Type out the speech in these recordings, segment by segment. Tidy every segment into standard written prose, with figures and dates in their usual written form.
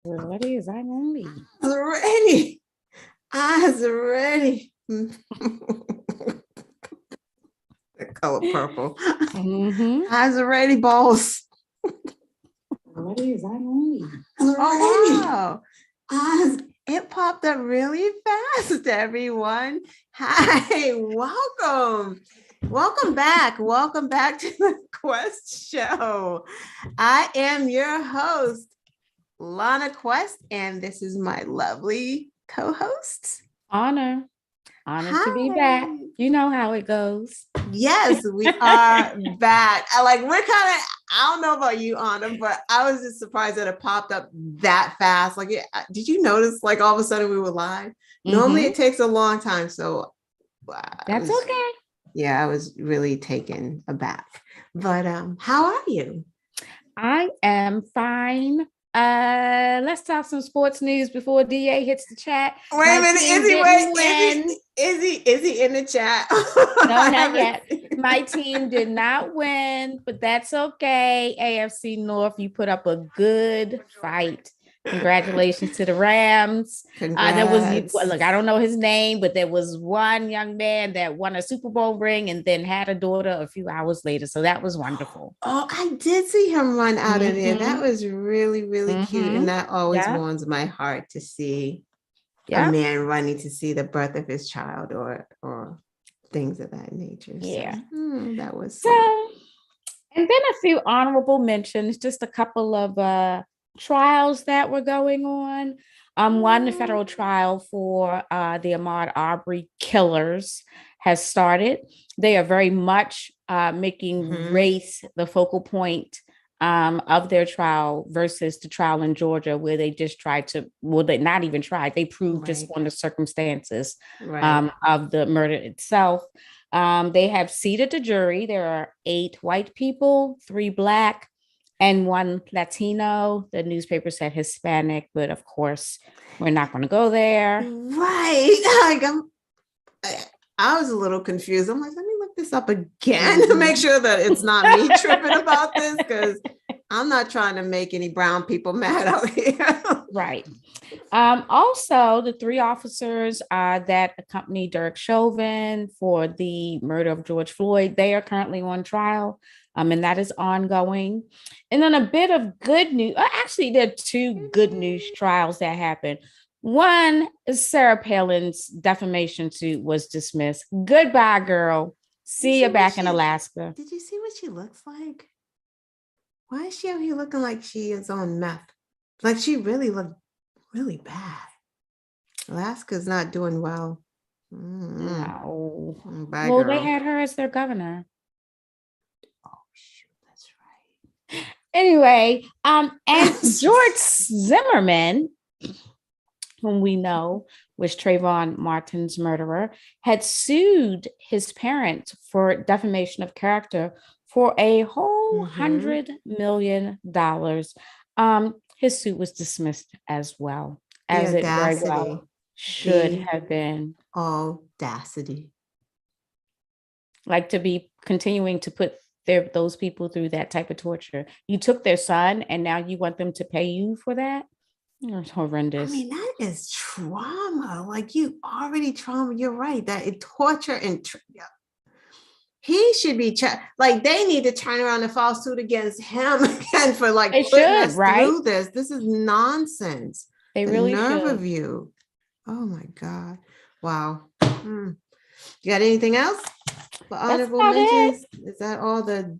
Ready as I'm gonna be. Ready. Eyes are ready. The color purple. Eyes are ready, balls. Ready as I'm gonna be. Oh, wow. Eyes, it popped up really fast, everyone. Hi, welcome. Welcome back. Welcome back to the Quest Show. I am your host, Lana Quest, and this is my lovely co-host. Honor to be back. You know how it goes. Yes, we are back. I don't know about you, Anna, but I was just surprised that it popped up that fast. Did you notice, all of a sudden we were live? Normally it takes a long time. So that's okay. Yeah, I was really taken aback. But how are you? I am fine. Let's talk some sports news before DA hits the chat. Wait a minute, is he in the chat? No, not yet. My team did not win, but that's okay. AFC North, you put up a good fight. Congratulations to the Rams. There was, look, I don't know his name, but there was one young man that won a Super Bowl ring and then had a daughter a few hours later. So that was wonderful. Oh, I did see him run out of there. That was really, really cute. And that always warms my heart to see a man running to see the birth of his child or things of that nature. Yeah. So, that was so. And then a few honorable mentions, just a couple of trials that were going on. One, the federal trial for the Ahmaud Arbery killers has started. They are very much making race the focal point of their trial versus the trial in Georgia, where they just tried to, well, they not even tried, they proved just on the circumstances of the murder itself. They have seated the jury. There are 8 white people, 3 Black, and 1 Latino. The newspaper said Hispanic, but of course, we're not going to go there. Right. I was a little confused. I'm like, let me look this up again to make sure that it's not me tripping about this, because I'm not trying to make any brown people mad out here. Right. Also, the 3 officers that accompanied Derek Chauvin for the murder of George Floyd, they are currently on trial, and that is ongoing. And then a bit of good news. Actually, there are 2 good news trials that happened. One is Sarah Palin's defamation suit was dismissed. Goodbye, girl. See you back in Alaska. Did you see what she looks like? Why is she out here looking like she is on meth? Like, she really looked really bad. Alaska's not doing well. No. Bye, well, girl. They had her as their governor. Oh, shoot, that's right. Anyway, and George Zimmerman, whom we know was Trayvon Martin's murderer, had sued his parents for defamation of character for a whole $100 million. His suit was dismissed as well, as it very well should have been. Audacity. Like, to be continuing to put those people through that type of torture. You took their son and now you want them to pay you for that? It's horrendous. I mean, that is trauma. Like, you already trauma. You're right. That it torture and he should be they need to turn around and file suit against him again for putting us through this. This is nonsense. They really nerve should. of you. Oh my God. Wow. You got anything else for honorable mentions? Is that all that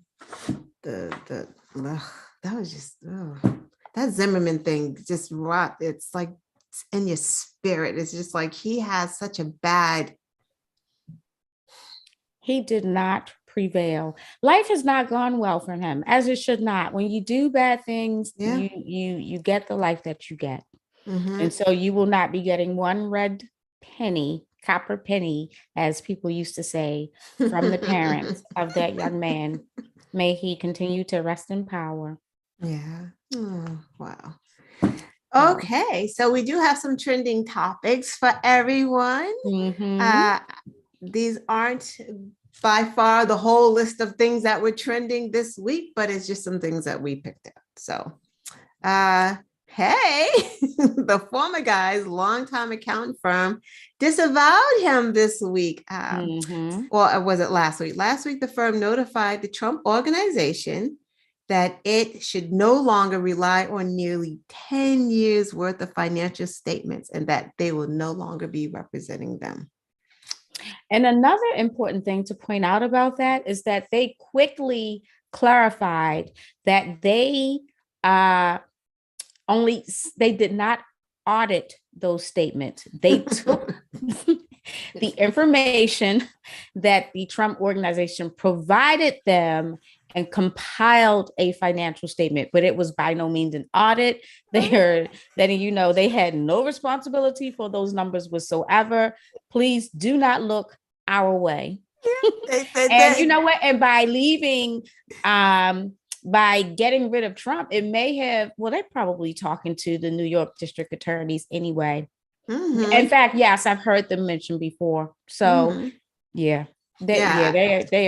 was just that Zimmerman thing just rot. It's like in your spirit. It's just like he has such a bad. He did not prevail. Life has not gone well for him, as it should not. When you do bad things, you get the life that you get. And so you will not be getting one red penny, copper penny, as people used to say, from the parents of that young man. May he continue to rest in power. Yeah. Oh, wow. Okay, so we do have some trending topics for everyone. These aren't by far the whole list of things that were trending this week, but it's just some things that we picked out. So Hey, the former guy's longtime accounting firm disavowed him this week. Or was it last week? Last week, the firm notified the Trump organization that it should no longer rely on nearly 10 years worth of financial statements and that they will no longer be representing them. And another important thing to point out about that is that they quickly clarified that they they did not audit those statements. They took the information that the Trump organization provided them and compiled a financial statement, but it was by no means an audit. They had no responsibility for those numbers whatsoever. Please do not look our way. And you know what? And by leaving, by getting rid of Trump, it may have, they're probably talking to the New York district attorneys anyway. Mm-hmm. In fact, yes, I've heard them mentioned before. So they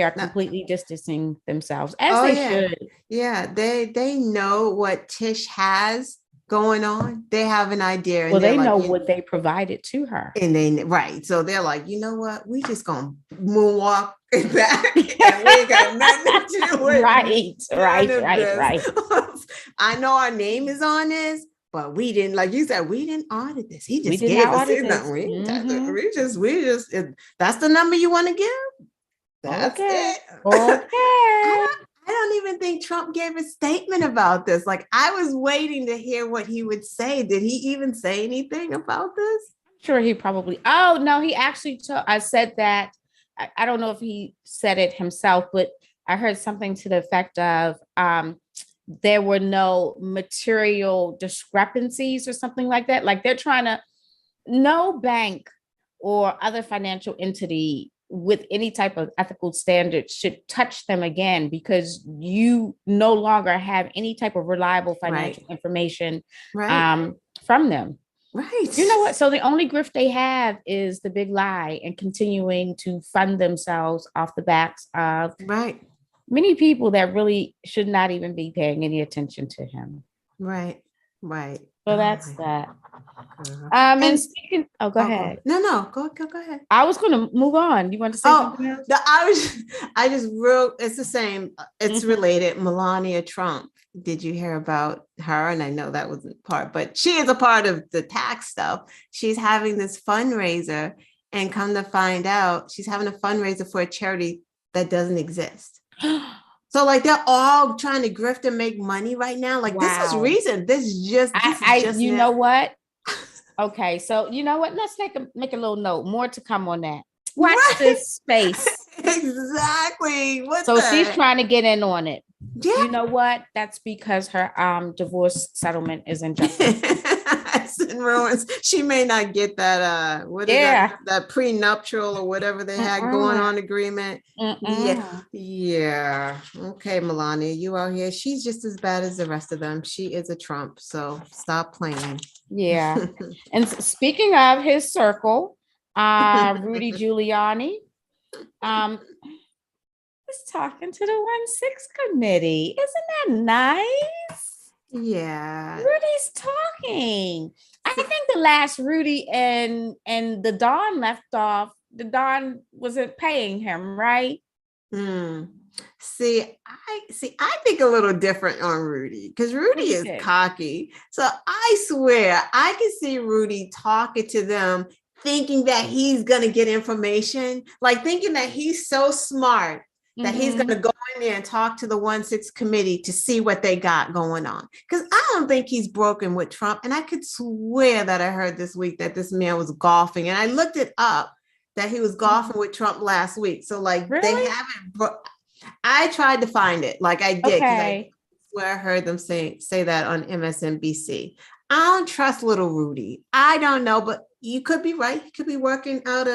are completely distancing themselves as they should. Yeah, they know what Tish has going on. They have an idea. Well, they know what they provided to her. And so they're like, you know what? We just gonna moonwalk back and we got nothing to do with Right. I know our name is on this, but we didn't, like you said, we didn't audit this. He just gave us this. We just that's the number you want to give. That's it. Okay. I don't even think Trump gave a statement about this. Like, I was waiting to hear what he would say. Did he even say anything about this? I'm sure he probably. Oh, no, he actually I said that. I don't know if he said it himself, but I heard something to the effect of there were no material discrepancies or something like that. Like, they're trying to, no bank or other financial entity with any type of ethical standards should touch them again, because you no longer have any type of reliable financial information from them. Right. You know what? So the only grift they have is the big lie and continuing to fund themselves off the backs of many people that really should not even be paying any attention to him. Right. So that's that. And speaking, go ahead. No, go ahead. I was going to move on. You want to say something else? I just wrote, it's the same. It's related. Melania Trump. Did you hear about her? And I know that wasn't part, but she is a part of the tax stuff. She's having this fundraiser, and come to find out, she's having a fundraiser for a charity that doesn't exist. So like, they're all trying to grift and make money right now. Like, this is recent. You know what? Okay. So you know what? Let's make a little note. More to come on that. Watch this space. Exactly. She's trying to get in on it. Yeah. You know what? That's because her divorce settlement is in jeopardy. It's in ruins. She may not get that that prenuptial or whatever they had going on agreement. Yeah. Okay, Melania, you out here. She's just as bad as the rest of them. She is a Trump. So stop playing. Yeah. And speaking of his circle, Rudy Giuliani is talking to the 1-6 committee. Isn't that nice? Yeah. Rudy's talking. I think the last Rudy and the Don left off, the Don wasn't paying him, right? See, I think a little different on Rudy, because Rudy is cocky. So I swear I can see Rudy talking to them, thinking that he's going to get information, like thinking that he's so smart that he's going to go in there and talk to the 1-6 committee to see what they got going on. Because I don't think he's broken with Trump. And I could swear that I heard this week that this man was golfing. And I looked it up, that he was golfing with Trump last week. So like, they haven't, I tried to find it. Like I did. Because I swear I heard them say that on MSNBC. I don't trust little Rudy. I don't know, but you could be right. He could be working out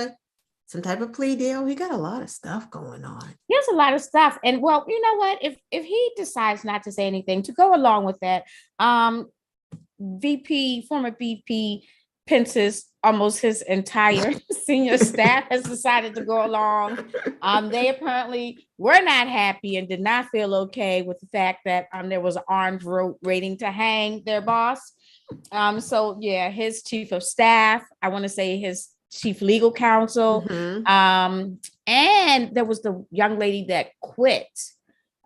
some type of plea deal. He got a lot of stuff going on. He has a lot of stuff. And well, you know what? If he decides not to say anything to go along with that, former VP Pence's almost his entire senior staff has decided to go along. They apparently were not happy and did not feel okay with the fact that there was an armed raiding to hang their boss. So yeah, his chief of staff, I want to say his chief legal counsel. And there was the young lady that quit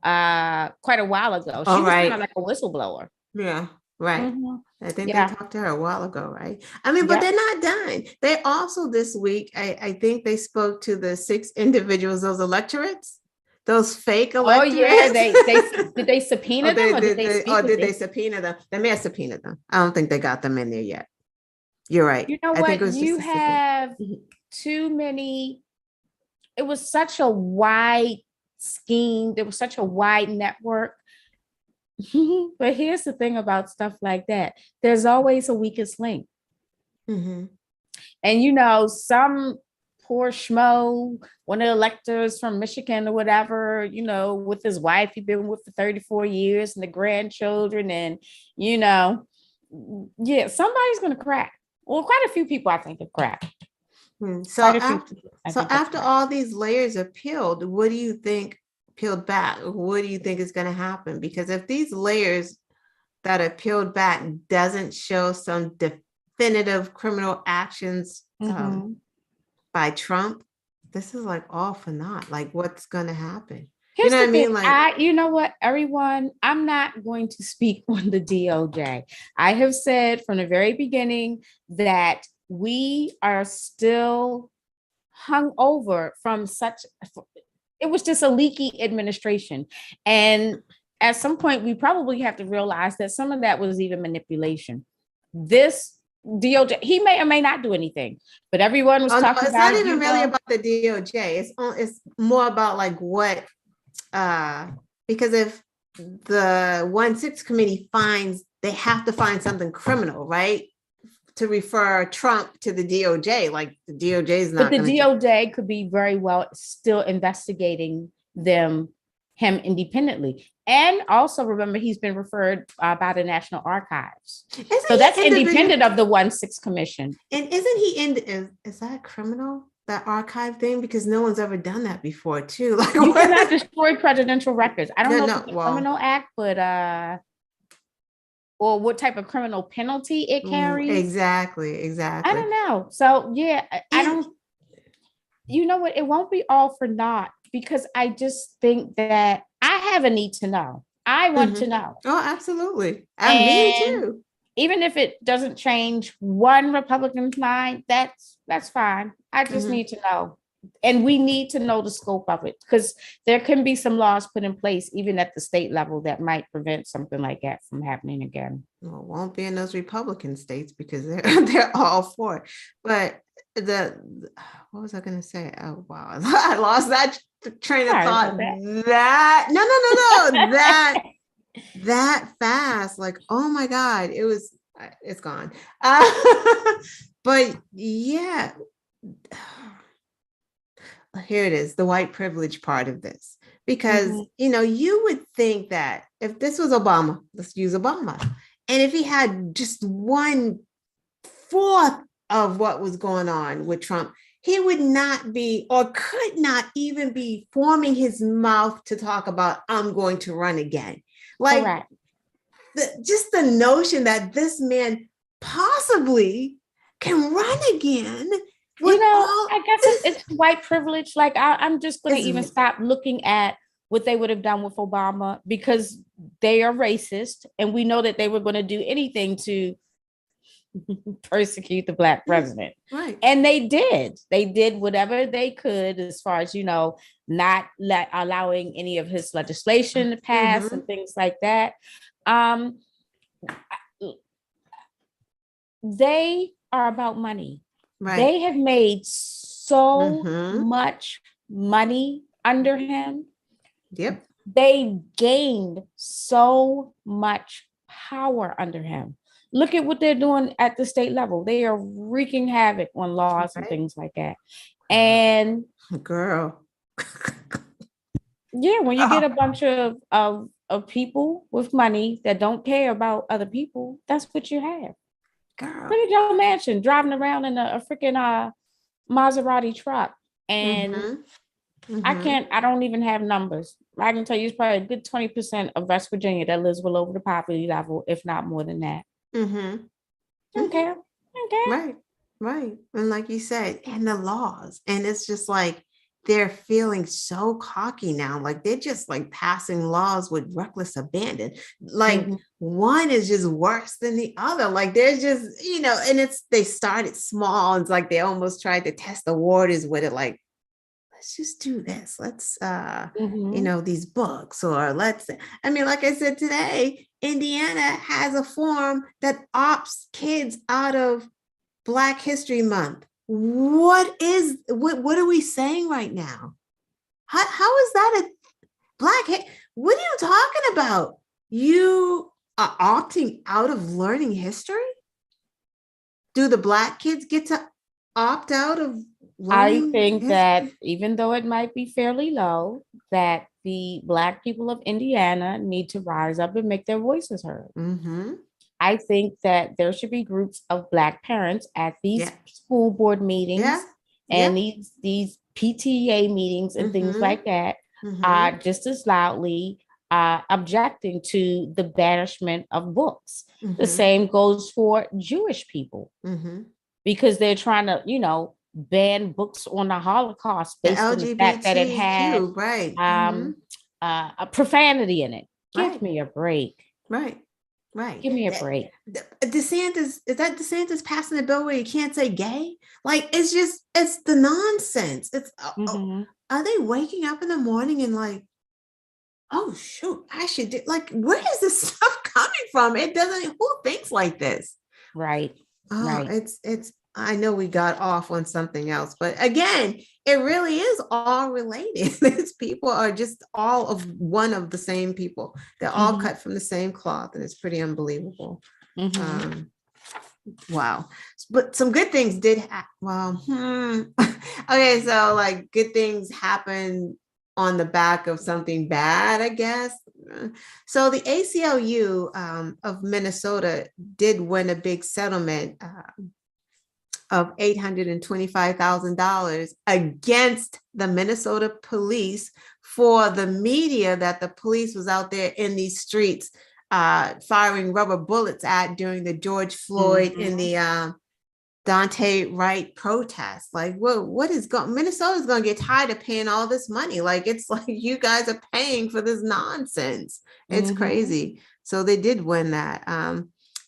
quite a while ago. She All was kind right. of like a whistleblower. Yeah, right. I think they Yeah. talked to her a while ago, right? I mean, but Yep. they're not done. They also this week, I think they spoke to the 6 individuals, those electorates, those fake Oh yeah, electorates. they did they subpoena Or them or did they speak with did they them? subpoena them? They may have subpoenaed them. I don't think they got them in there yet. You're right. You know I think it what? was just You the 6. have too many. It was such a wide scheme. There was such a wide network. But here's the thing about stuff like that. There's always a weakest link. Mm-hmm. And you know, some poor schmo, one of the electors from Michigan or whatever, you know, with his wife he'd been with for 34 years and the grandchildren, and you know, yeah, somebody's gonna crack. Well, quite a few people I think have cracked. So after all these layers are peeled, what do you think peeled back? What do you think is going to happen? Because if these layers that are peeled back doesn't show some definitive criminal actions by Trump, this is like all for naught. Like, what's going to happen? Here's you know the what I mean? thing. Like, You know what, everyone, I'm not going to speak on the DOJ. I have said from the very beginning that we are still hung over from it was just a leaky administration. And at some point, we probably have to realize that some of that was even manipulation. This DOJ, he may or may not do anything, but everyone was talking it's about not even really about the DOJ. It's more about like what, because if the 1-6 committee finds, they have to find something criminal, right? To refer Trump to the DOJ, like the DOJ is not. But the DOJ could be very well still investigating him independently. And also remember, he's been referred by the National Archives. So that's independent of the 1-6 commission. And isn't he is that criminal, that archive thing? Because no one's ever done that before too. Like, you cannot destroy presidential records. I don't know if it's a criminal act, but or what type of criminal penalty it carries. Exactly. I don't know. So yeah, I don't, you know what? It won't be all for naught, because I just think that I have a need to know. I want to know. Oh, absolutely. And me too. Even if it doesn't change one Republican's mind, that's fine. I just need to know. And we need to know the scope of it, because there can be some laws put in place, even at the state level, that might prevent something like that from happening again. Well, it won't be in those Republican states because they're all for it. But what was I going to say? Oh, wow. I lost that train of thought. That fast. Like, oh my God, it's gone. But yeah. Here it is, the white privilege part of this, because you would think that if this was Obama, let's use Obama, and if he had just 1/4 of what was going on with Trump, he would not be, or could not even be, forming his mouth to talk about, I'm going to run again. Like, just the notion that this man possibly can run again. I guess it's white privilege. Like, I'm just going to even stop looking at what they would have done with Obama, because they are racist, and we know that they were going to do anything to persecute the Black president. Right. And they did whatever they could, as far as, not allowing any of his legislation to pass and things like that. They are about money. Right. They have made so much money under him. Yep. They gained so much power under him. Look at what they're doing at the state level. They are wreaking havoc on laws and things like that. And girl. Yeah, when you get a bunch of people with money that don't care about other people, that's what you have. Girl. Look at Joe Manchin driving around in a freaking Maserati truck. And I don't even have numbers. I can tell you it's probably a good 20% of West Virginia that lives below the poverty level, if not more than that. Okay. Okay. Right. Right. And like you said, and the laws. And it's just like they're feeling so cocky now. Like they're just like passing laws with reckless abandon. Like Mhm. one is just worse than the other. Like there's just, and they started small. It's like they almost tried to test the waters with it. Like, let's just do this. Let's Mhm. these books, or like I said today, Indiana has a form that opts kids out of Black History Month. What are we saying right now? How is that a what are you talking about? You are opting out of learning history? Do the Black kids get to opt out of I learning think that history? even though it might be fairly low, that the Black people of Indiana need to rise up and make their voices heard. Mm-hmm. I think that there should be groups of Black parents at these Yeah. school board Yeah. meetings Yeah. and these PTA meetings and things Mm-hmm. like that, Mm-hmm. just as loudly objecting to the banishment of books. The Mm-hmm. same goes for Jewish people Mm-hmm. because they're trying to, ban books on the Holocaust The based on the fact that it had LGBTQ, right. Mm-hmm. um, a profanity in it. Give Right. me a break. Right. Right. Give me a break. DeSantis, is that DeSantis passing a bill where you can't say gay? Like, it's the nonsense. Mhm. Are they waking up in the morning and like, oh shoot, I should do, like, where is this stuff coming from? It doesn't, who thinks like this? Right. Oh, Right. I know we got off on something else, but again, it really is all related. These people are just all of one of the same people. They're all Mhm. cut from the same cloth, and it's pretty unbelievable. Mhm. Um, wow. But some good things did okay, so like good things happen on the back of something bad, I guess. So the ACLU of Minnesota did win a big settlement of $825,000 against the Minnesota police for the media that the police was out there in these streets firing rubber bullets at during the George Floyd and Mhm. the Dante Wright protest. Like, what is going? Minnesota's going to get tired of paying all this money. Like, it's like you guys are paying for this nonsense. It's Mhm. crazy. So they did win that.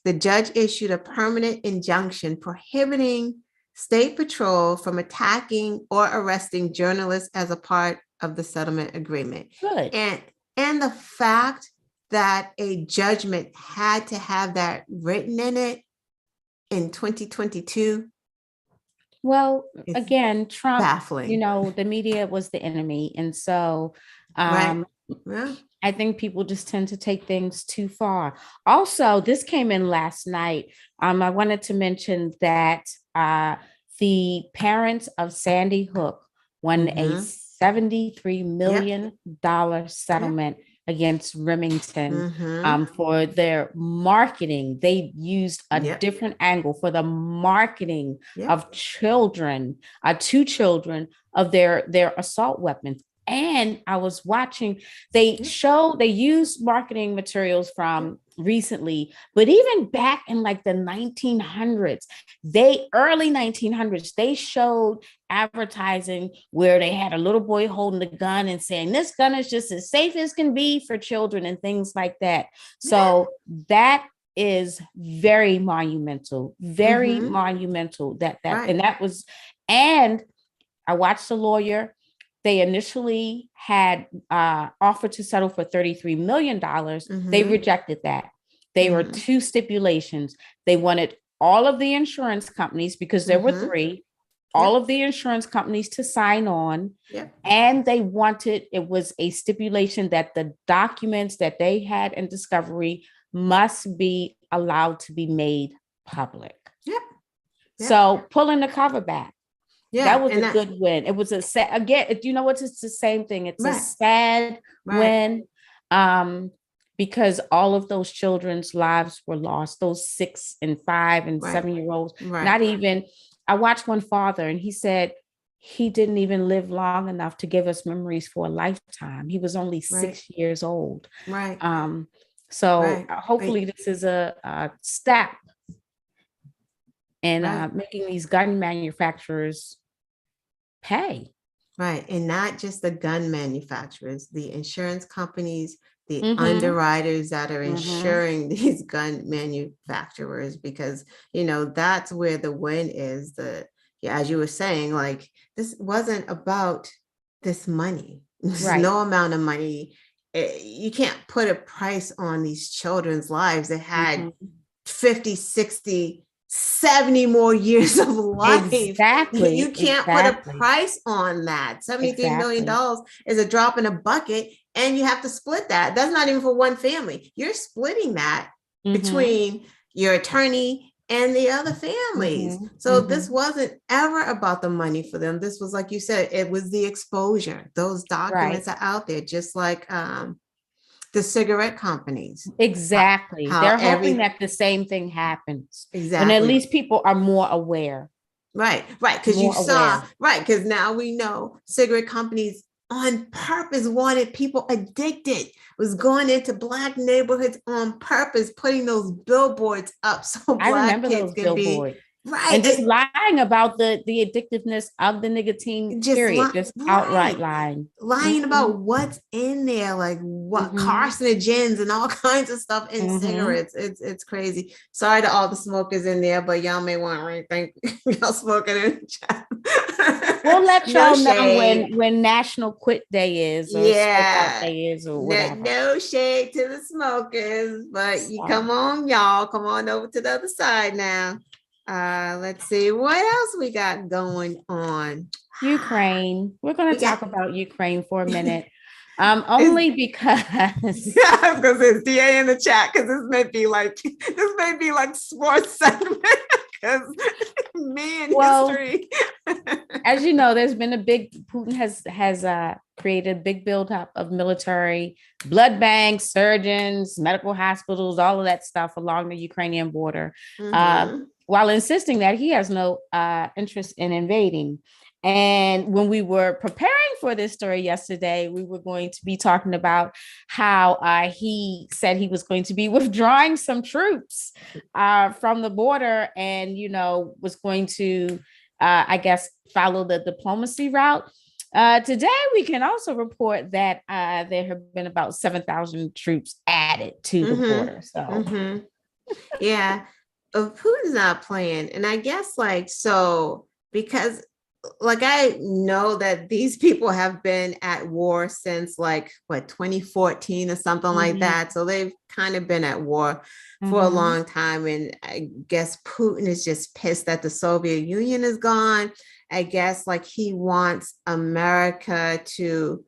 The judge issued a permanent injunction prohibiting State Patrol from attacking or arresting journalists as a part of the settlement agreement. Good. And the fact that a judgment had to have that written in it in 2022 Well, is again, Trump, baffling. the media was the enemy. And so Right. Yeah. I think people just tend to take things too far. Also, this came in last night. I wanted to mention that the parents of Sandy Hook won a Mm-hmm. $73 Yep. million Yep. settlement against Remington Mm-hmm. for their marketing. They used a Yep. different angle for the marketing Yep. of children, two children of their assault weapons. And I was watching, they Yep. use marketing materials from recently, but even back in like the 1900s, early 1900s, they showed advertising where they had a little boy holding the gun and saying, this gun is just as safe as can be for children and things like that. Yeah. So that is very monumental, very Mm-hmm. monumental Right. and that was, and I watched the lawyer. They initially had offered to settle for $33 million. They Mm-hmm. rejected that. They were Mm-hmm. two stipulations. They wanted all of the insurance companies, because there were Mm-hmm. three, all Yep. of the insurance companies to sign on. Yep. And it was a stipulation that the documents that they had in discovery must be allowed to be made public. Yep. Yep. So pulling the cover back. That Yeah. was And a that, good win. It was a sad, again, you know what? It's the same thing. It's a right. sad Right. win, because all of those children's lives were lost, those 6 and 5 and Right. 7 year olds. Right. Not even, I watched one father and he said he didn't even live long enough to give us memories for a lifetime. He was only Right. 6 years old. Right. So Right. hopefully this is a step and Right. making these gun manufacturers pay. Right. And not just the gun manufacturers, the insurance companies, the Mm-hmm. underwriters that are Mm-hmm. insuring these gun manufacturers, because, that's where the win is. Yeah, as you were saying, like, this wasn't about this money. This is Right. no amount of money. You can't put a price on these children's lives. They had Mm-hmm. 50, 60, 70 more years of life. You Exactly. can't put a Exactly. price on that. $73 million Exactly. is a drop in a bucket, and you have to split that. That's not even for one family. You're splitting that Mm-hmm. between your attorney and the other families. Mm-hmm. So this Mm-hmm. wasn't ever about the money for them. This was, like you said, it was the exposure. Those Right. documents are out there, just like the cigarette companies. Exactly. How They're hoping every that the same thing happens. And at exactly. least people are more aware. Right, right. Because you More saw, aware. right. Because now we know cigarette companies on purpose wanted people addicted, was going into Black neighborhoods on purpose, putting those billboards up so I Black remember kids those can be billboards. right. And just lying about the addictiveness of the nicotine, Just period. Just outright right. lying. Lying Mm-hmm. about what's in there, like what Mm-hmm. carcinogens and all kinds of stuff in Mm-hmm. cigarettes. It's crazy. Sorry to all the smokers in there, but y'all may want to rethink y'all smoking in the chat. We'll let No y'all know shade. when National Quit Day is or Smoke Out Yeah. Day is or No, whatever. no shade to the smokers, but you come So on, y'all. Come on over to the other side now. Let's see what else we got going on. Ukraine. We're going We to got talk about Ukraine for a minute. is Only because yeah, I was gonna say it's DA in the chat, because this may be like sports segment, because man, well, history. as you know, there's been a big Putin has created a big buildup of military blood banks, surgeons, medical hospitals, all of that stuff along the Ukrainian border, Mhm. while insisting that he has no interest in invading. And when we were preparing for this story yesterday, we were going to be talking about how he said he was going to be withdrawing some troops from the border, and was going to I guess, follow the diplomacy route. Today, we can also report that there have been about 7,000 troops added to the Mhm. border. So, Mhm. Yeah. Putin's not playing. And I guess, like, so, because like I know that these people have been at war since, like, what, 2014 or something like mm-hmm, that. So they've kind of been at war for a mm-hmm, long time. And I guess Putin is just pissed that the Soviet Union is gone. I guess, like, he wants America to,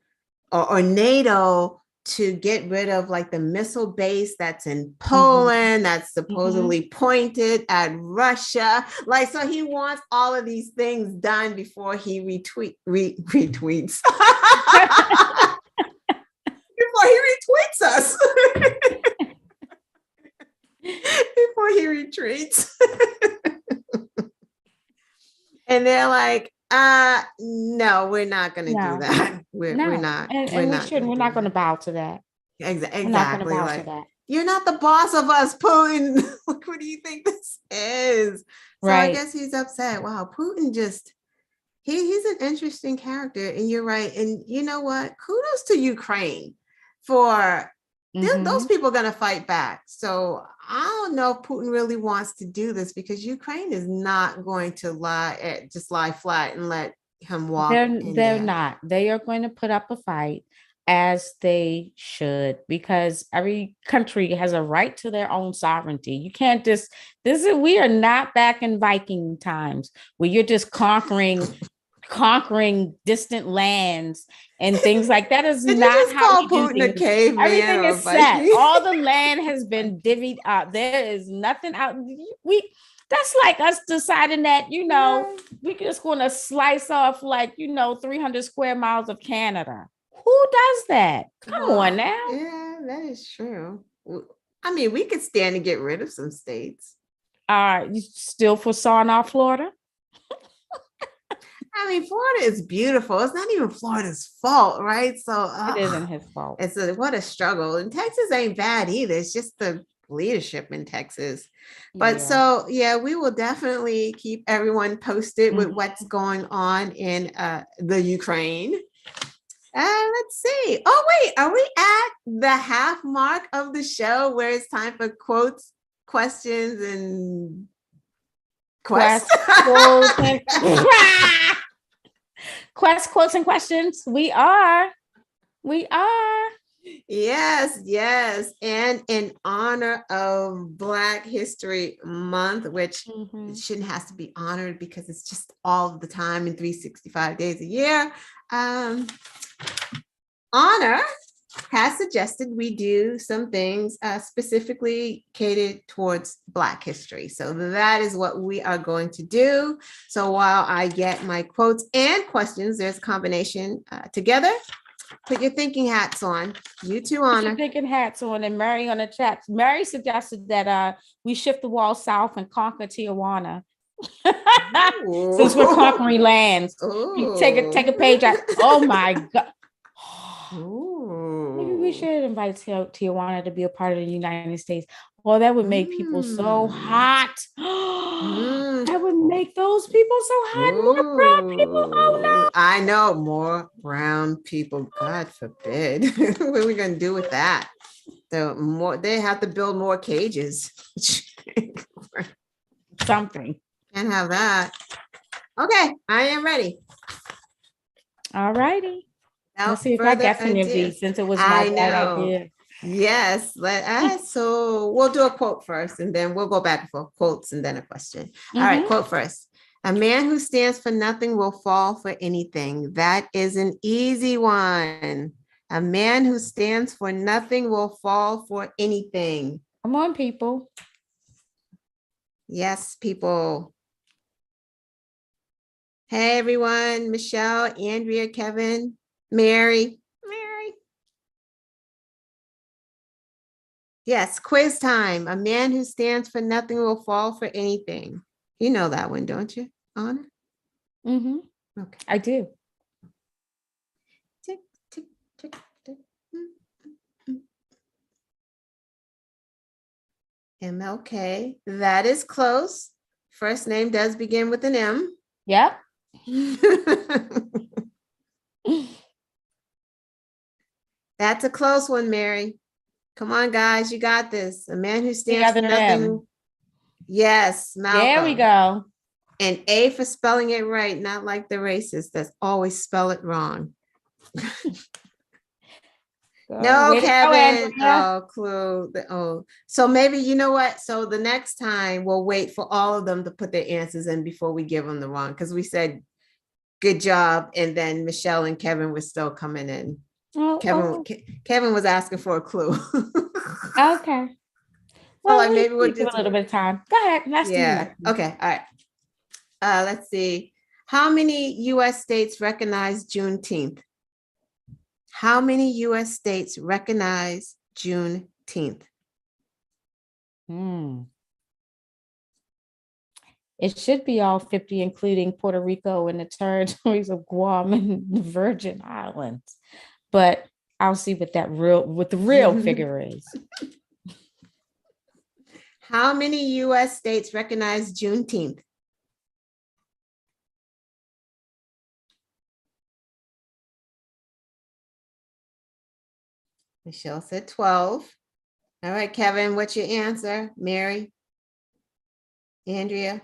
or NATO to get rid of, like, the missile base that's in mm-hmm, Poland that's mm-hmm. supposedly pointed at Russia. Like, so he wants all of these things done before he retweets. Before he retweets us. Before he retreats. And they're like, no, we're not gonna do No, that. We're no, not, we're and we not shouldn't. gonna We're do not going to that. bow to that. We're not going to Exactly. bow to Like, that. you're not the boss of us, Putin. Like, what do you think this is? So I Right. guess he's upset. Wow, Putin just he's an interesting character, and you're right. And you know what? Kudos to Ukraine for those Mm-hmm. people are gonna fight back. So I don't know if Putin really wants to do this, because Ukraine is not going to just lie flat and let him walk in They're there. not. They are going to put up a fight, as they should, because every country has a right to their own sovereignty. You can't just we are not back in Viking times where you're just conquering distant lands and things like that. Is Did you not just how call we do Putin a things. caveman Everything or a is set. Viking? All the land has been divvied up. There is nothing out. We That's like us deciding that, Right. we're just going to slice off, like, 300 square miles of Canada. Who does that? Come on Well, now. yeah, that is true. I mean, we could stand to get rid of some states. You still for sawing off Florida? I mean, Florida is beautiful. It's not even Florida's fault, right? So It isn't his fault. what a struggle. And Texas ain't bad either. It's just the leadership in Texas. But Yeah. so, yeah, we will definitely keep everyone posted with what's going on in the Ukraine. Let's see. Oh, wait, are we at the half mark of the show where it's time for quotes, questions, and quests? Quotes, and quotes and questions. We are. Yes. And in honor of Black History Month, which it shouldn't have to be honored because it's just all the time in 365 days a year. Honor has suggested we do some things specifically catered towards Black history. So that is what we are going to do. So while I get my quotes and questions, there's a combination together. Put your thinking hats on. You too, Honor. Put your thinking hats on. And Mary on the chat. Mary suggested that we shift the wall south and conquer Tijuana. Since we're conquering lands. Take a page out. Oh my God. Maybe we should invite Tijuana to be a part of the United States. Well, that would make people so hot. That would make those people so hot. More brown people. Oh no. I know, more brown people. God forbid. What are we gonna do with that? They have to build more cages. Something. Can't have that. Okay, I am ready. All righty. Let's see if I get any of these since it was my bad idea. Yes. So we'll do a quote first and then we'll go back for quotes and then a question. All right, quote first. A man who stands for nothing will fall for anything. That is an easy one. A man who stands for nothing will fall for anything. Come on, people. Yes, people. Hey, everyone. Michelle, Andrea, Kevin, Mary. Yes, quiz time. A man who stands for nothing will fall for anything. You know that one, don't you, Anna? Okay. I do. Tick, tick, tick, tick. MLK. That is close. First name does begin with an M. Yep. That's a close one, Mary. Come on, guys, you got this. A man who stands for nothing. Yes, Malcolm. There we go. And A for spelling it right, not like the racist that's always spell it wrong. No, Kevin. Clue. So maybe, you know what? So the next time we'll wait for all of them to put their answers in before we give them the wrong, because we said good job, and then Michelle and Kevin were still coming in. Kevin was asking for a clue. Okay. Well, maybe we'll do a little bit of time. Go ahead. Okay. All right. Let's see. How many U.S. states recognize Juneteenth? How many U.S. states recognize Juneteenth? It should be all 50, including Puerto Rico and the territories of Guam and the Virgin Islands. But I'll see what the real figure is. How many U.S. states recognize Juneteenth? Michelle said 12. All right, Kevin, what's your answer? Mary? Andrea?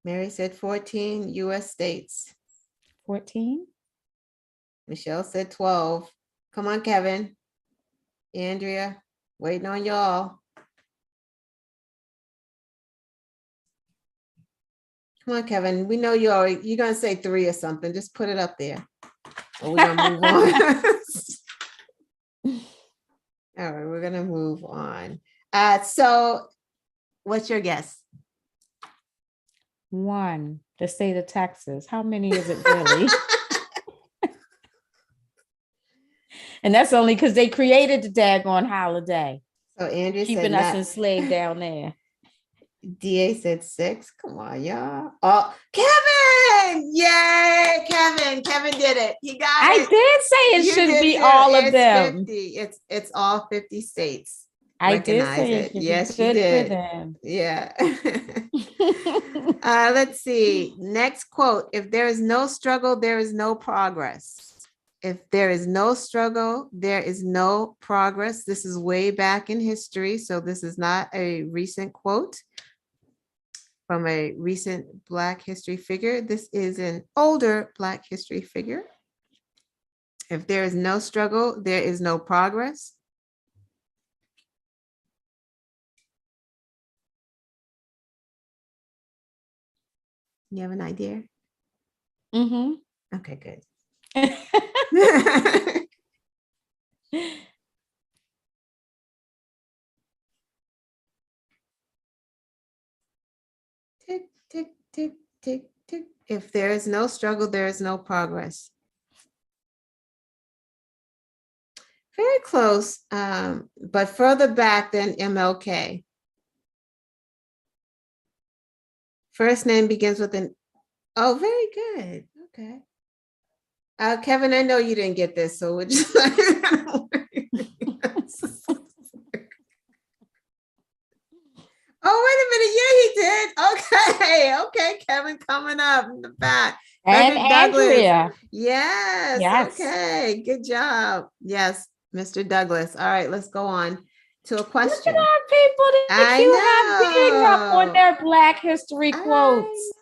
Mary said 14 U.S. states. 14? Michelle said 12. Come on, Kevin. Andrea, waiting on y'all. Come on, Kevin. We know you're going to say 3 or something. Just put it up there. Or we're going to move on. All right, we're going to move on. So what's your guess? 1, the state of Texas. How many is it really? And that's only because they created the daggone holiday. So Andrea keeping us enslaved down there. DA said 6. Come on, y'all. Oh, Kevin! Yay, Kevin. Kevin did it. He got I it. did say it You should did be too. all of It's them. 50. It's all 50 states. I did Recognize say it it. should Yes, be you good for did. them. Yeah. Let's see. Next quote. If there is no struggle, there is no progress. If there is no struggle, there is no progress. This is way back in history, so this is not a recent quote from a recent Black history figure. This is an older Black history figure. If there is no struggle, there is no progress. You have an idea? Mm-hmm. Okay, good. Tick, tick, tick, tick, tick. If there is no struggle, there is no progress. Very close, but further back than MLK. First name begins with an, oh, very good. Okay. Kevin, I know you didn't get this, so we're just Oh, wait a minute. Yeah, he did. Okay. Okay, Kevin coming up in the back. And Frederick Douglass. Andrea. Yes. Yes. Okay. Good job. Yes, Mr. Douglas. All right, let's go on to a question. Look at our people that you have big up on their Black history quotes.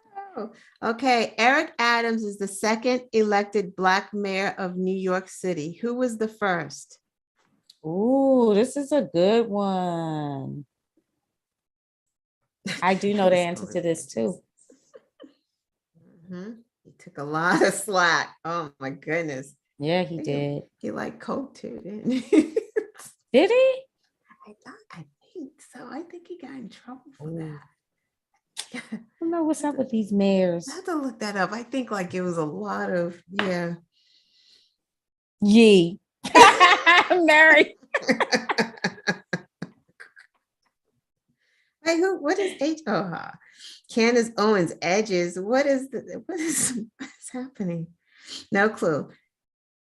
Okay, Eric Adams is the second elected Black mayor of New York City. Who was the first? Ooh, this is a good one. I do know the answer to this too. He took a lot of slack. Oh my goodness. Yeah, he did. He liked Coke too, didn't he? Did he? I think so. I think he got in trouble for that. I don't know what's up with these mayors. I have to look that up. I think like it was a lot of, yeah. Yee. Mary. Wait, what is H? Oh, Candace Owens, Edges. What's happening? No clue.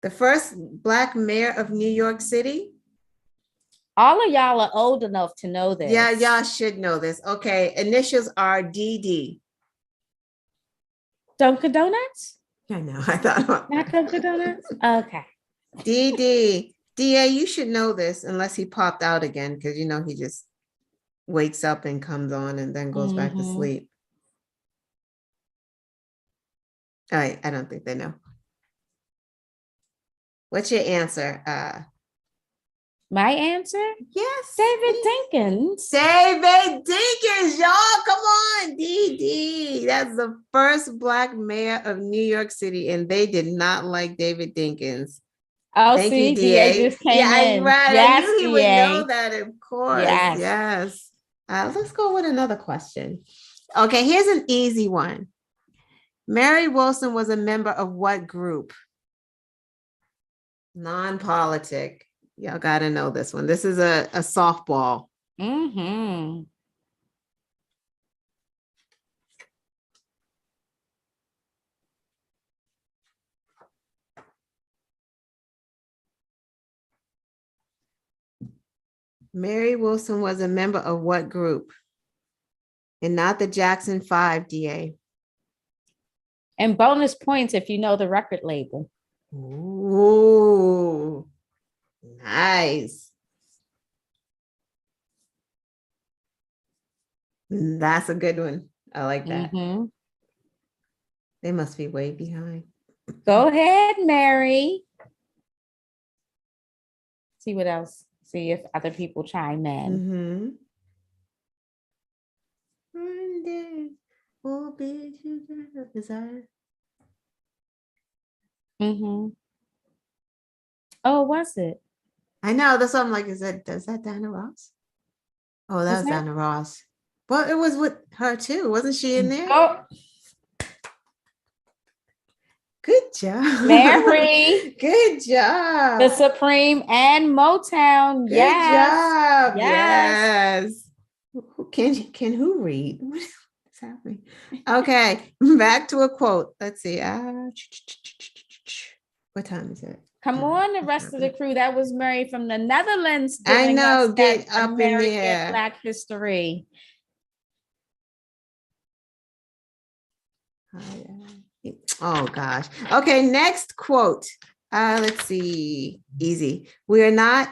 The first Black mayor of New York City. All of y'all are old enough to know this. Yeah, y'all should know this. Okay, initials are DD. Dunkin' Donuts? I know. I thought not Dunkin' Donuts. Okay. DD. DA, you should know this unless he popped out again, because you know he just wakes up and comes on and then goes back to sleep. All right, I don't think they know. What's your answer? My answer? Yes. David Dinkins. David Dinkins, y'all. Come on, DD. That's the first Black mayor of New York City, and they did not like David Dinkins. Oh, Thank see, you, DA. just came in. Right. Yes, I knew he would know that, of course. Yes. Let's go with another question. Okay, here's an easy one. Mary Wilson was a member of what group? Non-politic. Y'all got to know this one. This is a softball. Mary Wilson was a member of what group? And not the Jackson 5, DA. And bonus points if you know the record label. Ooh, nice. That's a good one. I like that. They must be way behind. Go ahead, Mary. See what else. See if other people chime in. One day we'll be together. Oh, was it? I know. That's what I'm like. Is that Diana Ross? Oh, that was Diana Ross. Well, it was with her too. Wasn't she in there? Oh. Good job. Mary. Good job. The Supreme and Motown. Good job. Yes. Who read? What's happening? Okay, back to a quote. Let's see. What time is it? Come on, the rest of the crew. That was Mary from the Netherlands I giving know. us Get that up in American there. Black history. Oh gosh. Okay, next quote. Let's see. Easy. We are not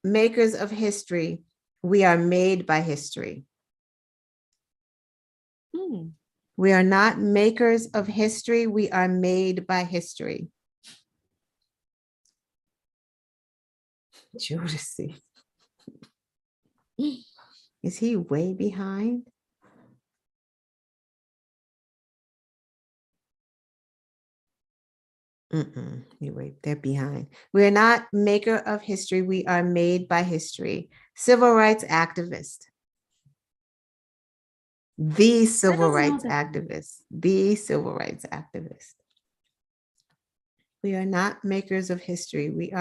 makers of history. We are made by history. We are not makers of history. We are made by history. Jodeci. Is he way behind? They're behind. We are not maker of history. We are made by history. Civil rights activist. The civil rights activist. The civil rights activist. We are not makers of history. We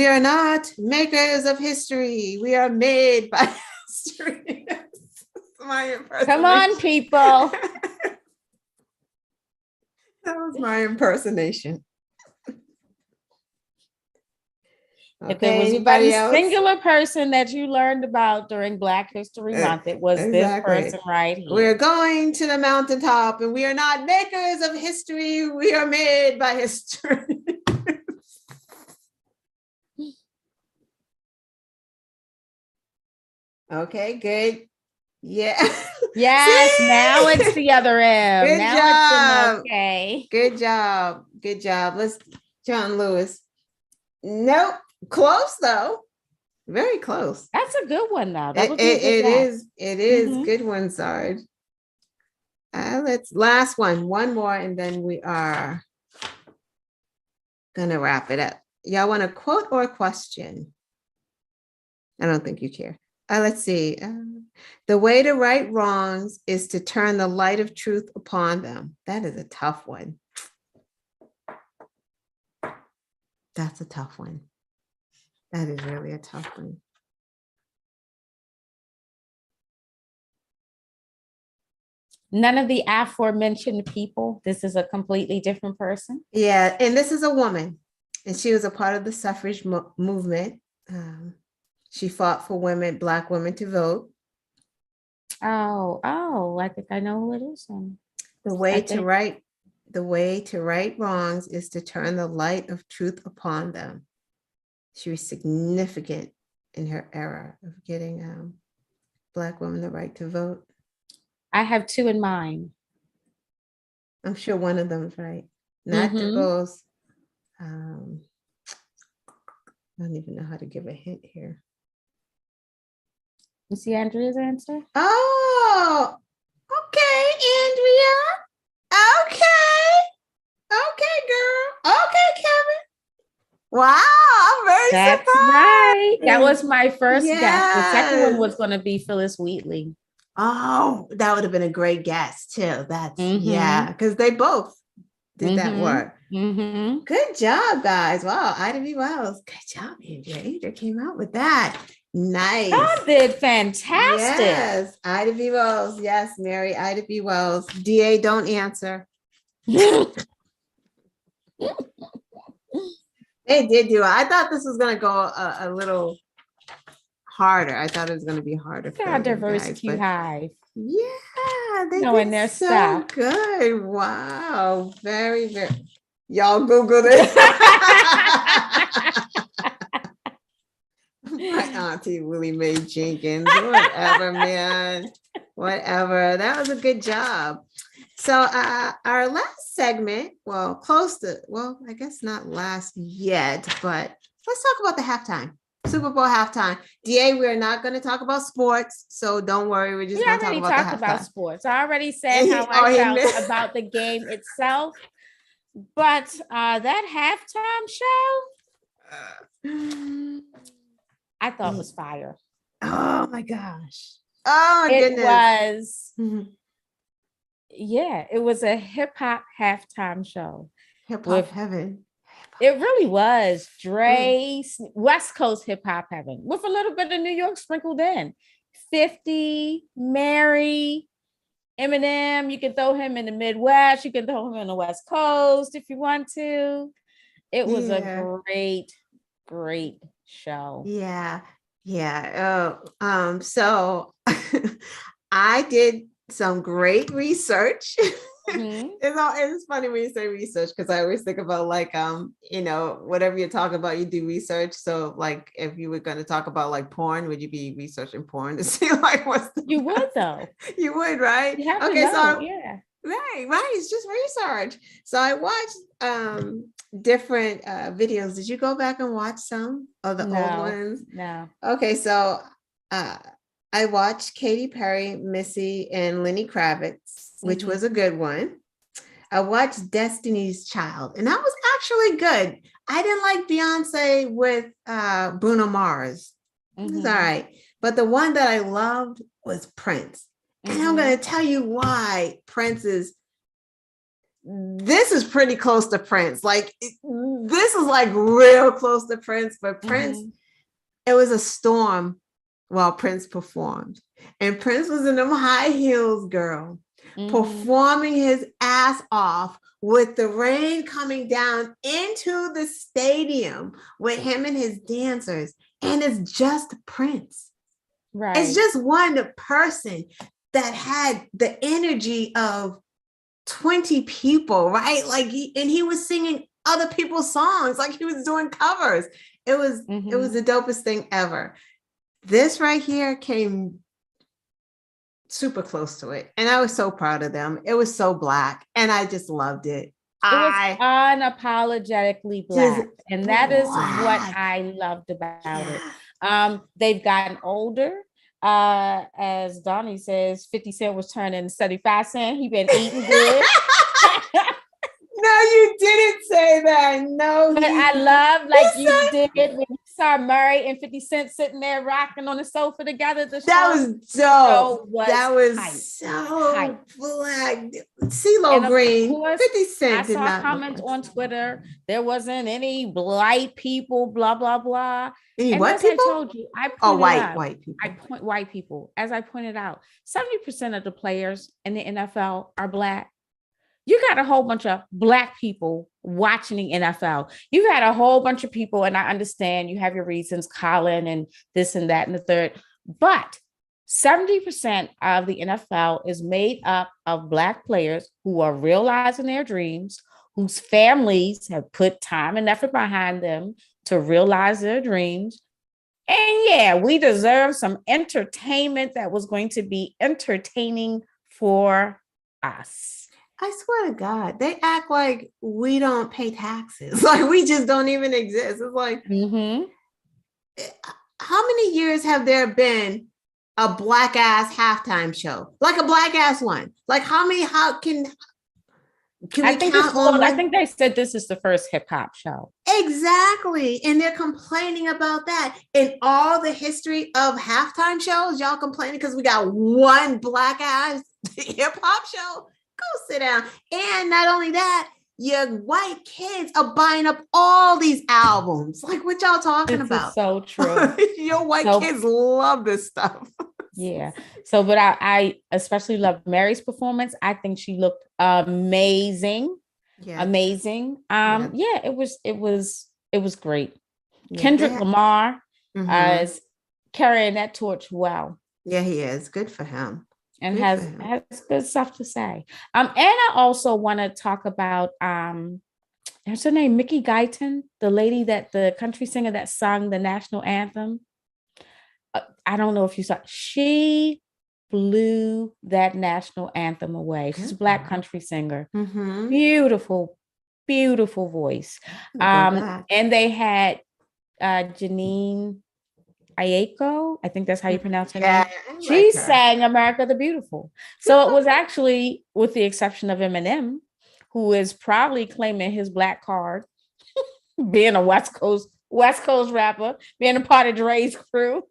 are not makers of history. We are made by history. Come on, people. That was my impersonation. If there was one singular person that you learned about during Black History Month, it was this person right here. We're going to the mountaintop and we are not makers of history. We are made by history. Okay, good. Yeah. Yes, now it's the other M. Good now job. It's okay. Good job. Good job. Let's John Lewis. Nope. Close though. Very close. That's a good one though. It is. Good one, Sarge. Let's last one more, and then we are gonna wrap it up. Y'all want a quote or a question? I don't think you care. Let's see. The way to right wrongs is to turn the light of truth upon them. That is a tough one. That's a tough one. That is really a tough one. None of the aforementioned people. This is a completely different person. Yeah, and this is a woman, and she was a part of the suffrage movement. She fought for women, Black women, to vote. Oh, I think I know who it is. The way to right wrongs is to turn the light of truth upon them. She was significant in her era of getting Black women the right to vote. I have two in mind. I'm sure one of them is right. Not DuBose. I don't even know how to give a hint here. You see Andrea's answer? Oh, okay, Andrea. Okay, girl. Okay, Kevin. Wow, I'm very surprised. That's right. That was my first guess. The second one was going to be Phyllis Wheatley. Oh, that would have been a great guess too. That's yeah, because they both did that work. Good job, guys. Wow, Ida B. Wells. Good job, Andrea. Andrea came out with that. Nice. Y'all did fantastic. Yes, Ida B. Wells. Yes, Mary Ida B. Wells. DA, don't answer. They did do it. I thought this was going to go a little harder. I thought it was going to be harder. Our diverse Q Hive. Yeah, they knowing did their so stuff. Good. Wow. Very, very. Y'all Googled it. My auntie Willie Mae Jenkins. Whatever, man. Whatever. That was a good job. So our last segment, well, close to, well, I guess not last yet, but let's talk about the halftime. Super Bowl halftime. DA, we're not going to talk about sports, so don't worry. We're just going to talk about the halftime. We already talked about sports. I already said how I felt about the game itself, but that halftime show, I thought was fire. Oh my gosh. Oh my goodness. It was, yeah, it was a hip hop halftime show. Hip hop heaven. It really was. Dre, West Coast hip hop heaven with a little bit of New York sprinkled in. 50, Mary, Eminem. You can throw him in the Midwest. You can throw him in the West Coast if you want to. It was a great show. Yeah. So I did some great research. Mhm. It's funny when you say research, because I always think about like whatever you're talking about, you do research. So like if you were going to talk about like porn, would you be researching porn to see like what's You would though. You would, right? You have to Okay, know, so yeah. right. It's just research. So I watched different videos. Did you go back and watch some of the old ones? No. Okay, so I watched Katy Perry, Missy, and Lenny Kravitz, which was a good one. I watched Destiny's Child, and that was actually good. I didn't like Beyonce with Bruno Mars. It was all right. But the one that I loved was Prince. And I'm going to tell you why this is pretty close to Prince. Like this is like real close to Prince, but Prince, it was a storm while Prince performed. And Prince was in them high heels, girl, performing his ass off with the rain coming down into the stadium with him and his dancers. And it's just Prince. Right. It's just one person that had the energy of 20 people, right? Like he was singing other people's songs, like he was doing covers. It was the dopest thing ever. This right here came super close to it. And I was so proud of them. It was so Black and I just loved it. It was unapologetically Black. And that is what I loved about it. They've gotten older. As Donnie says, 50 Cent was turning 75 cents. He been eating good. No, you didn't say that. No, but I love like you did when you saw Murray and 50 Cent sitting there rocking on the sofa together. That was dope. That was so Black. CeeLo Green. 50 Cent. I saw comments on Twitter. There wasn't any white people. Blah blah blah. Any white people? I told you, white people. White people. As I pointed out, 70% of the players in the NFL are Black. You got a whole bunch of Black people watching the NFL. You had a whole bunch of people, and I understand you have your reasons, Colin, and this and that and the third, but 70% of the NFL is made up of Black players who are realizing their dreams, whose families have put time and effort behind them to realize their dreams. And yeah, we deserve some entertainment that was going to be entertaining for us. I swear to God, they act like we don't pay taxes. Like we just don't even exist. It's like, how many years have there been a Black ass halftime show? Like a Black ass one? Like how can we count on? I think they said this is the first hip hop show. Exactly. And they're complaining about that. In all the history of halftime shows, y'all complaining because we got one Black ass hip hop show? Go sit down. And not only that, your white kids are buying up all these albums. Like what y'all talking about? Is so true. Your white kids love this stuff. Yeah. So, but I especially loved Mary's performance. I think she looked amazing. Yeah. Amazing. Yeah, it was great. Yeah. Kendrick Lamar is carrying that torch well. Yeah, he is. Good for him. And has good stuff to say. And I also want to talk about what's her name? Mickey Guyton, the lady the country singer that sung the national anthem. I don't know if you saw. She blew that national anthem away. She's a Black country singer. Beautiful, beautiful voice. And they had Janine Ayako, I think that's how you pronounce her name. She sang America the Beautiful. So it was actually, with the exception of Eminem, who is probably claiming his Black card, being a West Coast rapper, being a part of Dre's crew.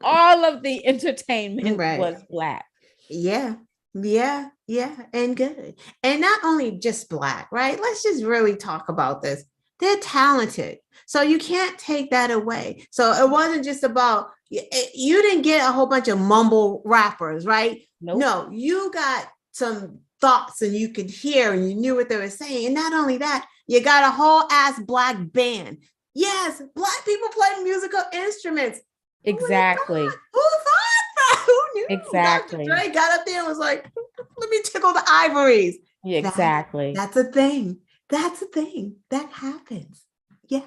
All of the entertainment was Black. Yeah. And good. And not only just Black, right? Let's just really talk about this. they're talented. So you can't take that away. So it wasn't just about, you didn't get a whole bunch of mumble rappers, right? Nope. No, you got some thoughts and you could hear and you knew what they were saying. And not only that, you got a whole ass Black band. Yes, Black people play musical instruments. Exactly. Who thought that? Who knew? Exactly. Dr. Dre got up there and was like, let me tickle the ivories. Exactly. That's a thing. That's a thing that happens. Yeah.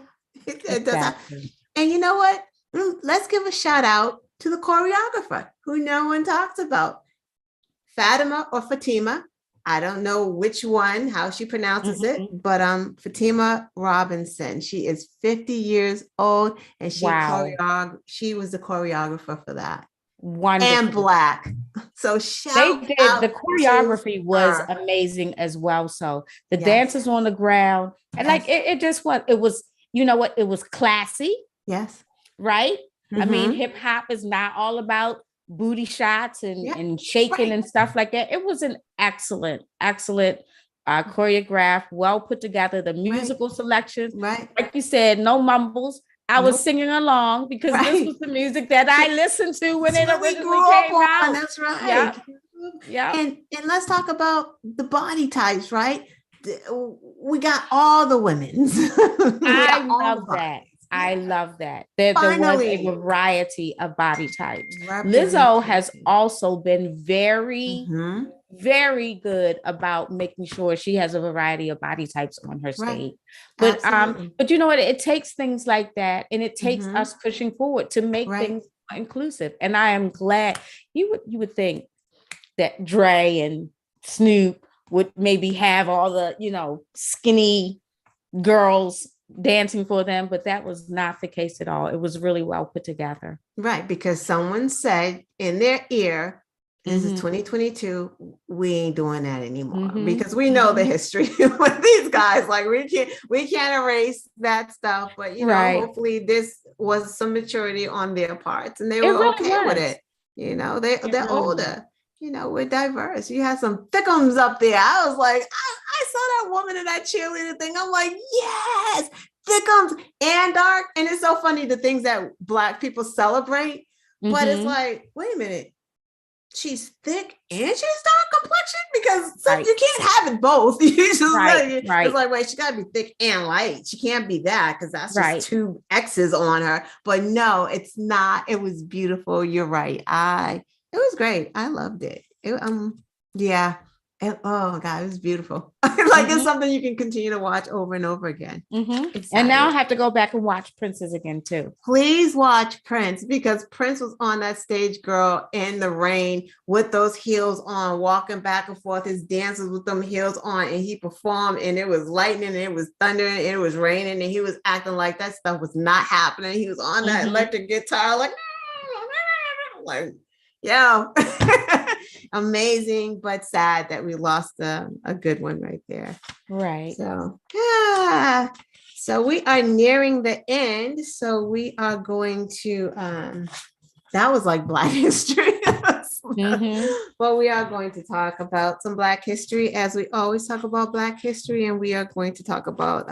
It does happen. And you know what? Let's give a shout out to the choreographer who no one talks about. Fatima or Fatima. I don't know which one, how she pronounces it, but Fatima Robinson. She is 50 years old and she was the choreographer for that. Wonderful. And Black. So shout out. The choreography was amazing as well. So the dancers on the ground and like it just was, it was, you know what, it was classy. Yes. Right. I mean, hip hop is not all about booty shots and shaking and stuff like that. It was an excellent choreographed, well put together. The musical selections, like you said, no mumbles. I was singing along because this was the music that I listened to when it originally came out. That's right. Yeah. And let's talk about the body types, right? We got all the women's. I love that. I love that. There was a variety of body types. Lizzo has also been very, very good about making sure she has a variety of body types on her stage. But but you know what? It takes things like that, and it takes us pushing forward to make things inclusive. And I am glad you would think that Dre and Snoop would maybe have all the, you know, skinny girls dancing for them, but that was not the case at all. It was really well put together. Right, because someone said in their ear, this is 2022, we ain't doing that anymore because we know the history with these guys. Like we can't erase that stuff, but you know, hopefully this was some maturity on their parts and they were okay with it. You know, they're older. You know, we're diverse. You had some thickums up there. I was like, I saw that woman in that cheerleader thing. I'm like, yes, thickums and dark. And it's so funny, the things that Black people celebrate, but it's like, wait a minute, she's thick and she's dark complexion because you can't have it both. You just it's like, wait, she gotta be thick and light. She can't be that because that's just two X's on her. But no, it's not. It was beautiful. You're right. It was great. I loved it. Oh my God, it was beautiful. Like it's something you can continue to watch over and over again. And now I have to go back and watch Prince's again too. Please watch Prince because Prince was on that stage, girl, in the rain with those heels on, walking back and forth, his dances with them heels on, and he performed and it was lightning and it was thundering and it was raining and he was acting like that stuff was not happening. He was on that electric guitar like yeah. Amazing, but sad that we lost a good one right there. Right. So, so we are nearing the end. So we are going to, that was like Black history. But we are going to talk about some Black history as we always talk about Black history. And we are going to talk about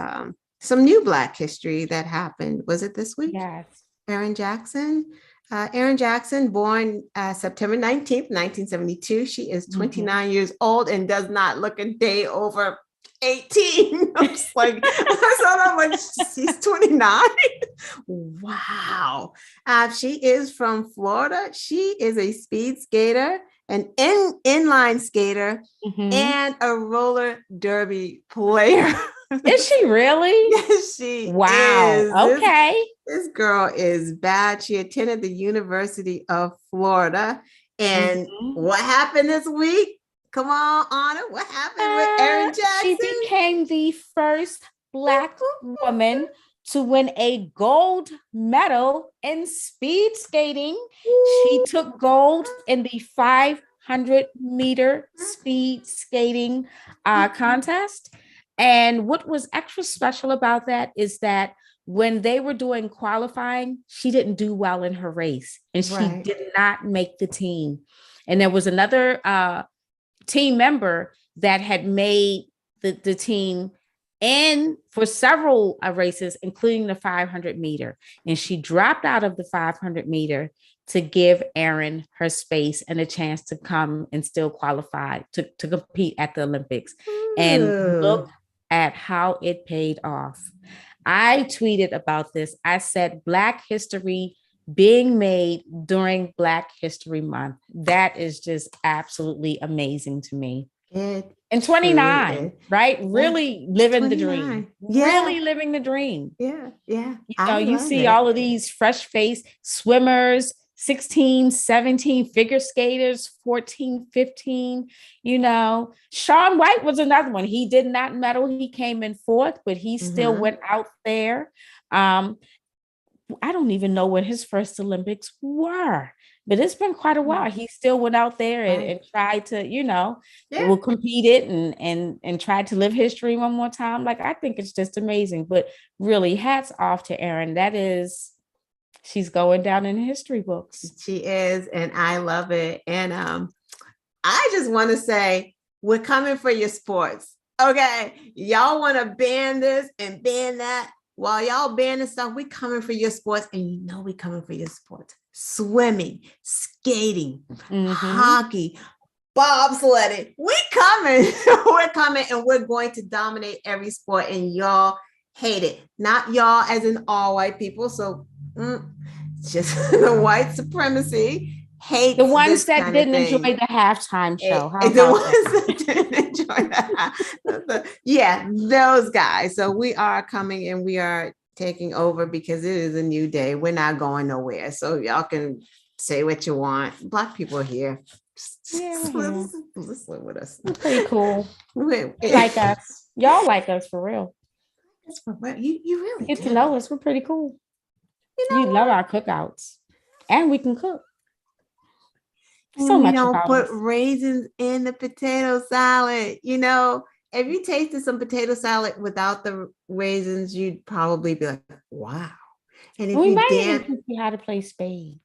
some new Black history that happened. Was it this week? Yes. Erin Jackson. Erin Jackson, born September 19th, 1972. She is 29 years old and does not look a day over 18. I'm just like, I saw that, I'm like, she's 29. Wow. She is from Florida. She is a speed skater, an inline skater, and a roller derby player. Is she really? Yes, she is. Okay. This girl is bad. She attended the University of Florida. And what happened this week? Come on, Anna. What happened with Erin Jackson? She became the first Black woman to win a gold medal in speed skating. She took gold in the 500-meter speed skating contest. And what was extra special about that is that when they were doing qualifying, she didn't do well in her race and she did not make the team. And there was another team member that had made the team and for several races, including the 500 meter. And she dropped out of the 500 meter to give Erin her space and a chance to come and still qualify to compete at the Olympics. And look at how it paid off. I tweeted about this. I said, Black history being made during Black History Month. That is just absolutely amazing to me. And 29, right? Really living the dream. Really living the dream. Yeah. You see all of these fresh faced swimmers, 16, 17 figure skaters, 14, 15, Shaun White was another one. He did not medal. He came in fourth, but he still went out there. I don't even know when his first Olympics were, but it's been quite a while. He still went out there and tried to, will compete it and tried to live history one more time. Like, I think it's just amazing, but really hats off to Erin. She's going down in history books. She is, and I love it. And I just want to say, we're coming for your sports. Okay. Y'all want to ban this and ban that. While y'all banning stuff, we coming for your sports, and we coming for your sports. Swimming, skating, hockey, bobsledding. We coming. We're coming, and we're going to dominate every sport, and y'all hate it. Not y'all as in all white people. So just the white supremacy. Hate the ones that didn't enjoy the halftime show. The ones that didn't enjoy that. Those guys. So we are coming and we are taking over because it is a new day. We're not going nowhere. So y'all can say what you want. Black people are here. Let's live with us. It's pretty cool. Like us. Y'all like us for real. You really get to know us. We're pretty cool. You love our cookouts. And we can cook. So much. Don't put raisins in the potato salad. If you tasted some potato salad without the raisins, you'd probably be like, wow. And if we might even teach you how to play spades.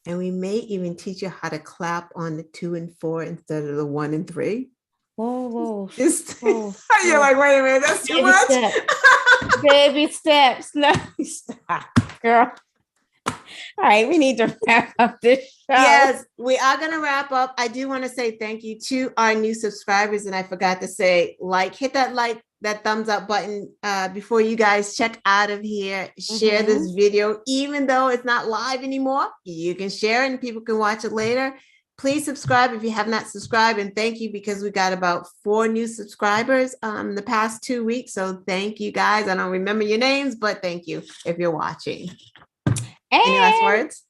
And we may even teach you how to clap on the 2 and 4 instead of the 1 and 3. Whoa. You're like, wait a minute, that's too much. Baby steps. No, stop, girl. All right, we need to wrap up this show. Yes, we are going to wrap up. I do want to say thank you to our new subscribers. And I forgot to say, hit that thumbs up button before you guys check out of here. Share this video, even though it's not live anymore. You can share it and people can watch it later. Please subscribe if you have not subscribed. And thank you, because we got about 4 new subscribers the past 2 weeks. So thank you guys. I don't remember your names, but thank you if you're watching. Any last words?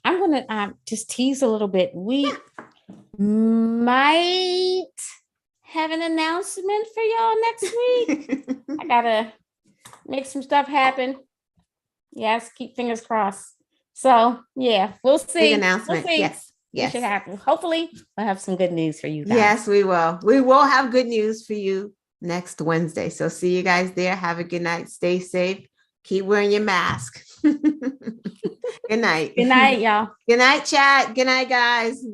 I'm going to just tease a little bit. We might have an announcement for y'all next week. I got to make some stuff happen. Yes, keep fingers crossed. So, we'll see. Big announcement. We'll see. Yes. It should happen. Hopefully, we'll have some good news for you guys. Yes, we will. We will have good news for you next Wednesday. So see you guys there. Have a good night. Stay safe. Keep wearing your mask. Good night. Good night, y'all. Good night, chat. Good night, guys. Bye.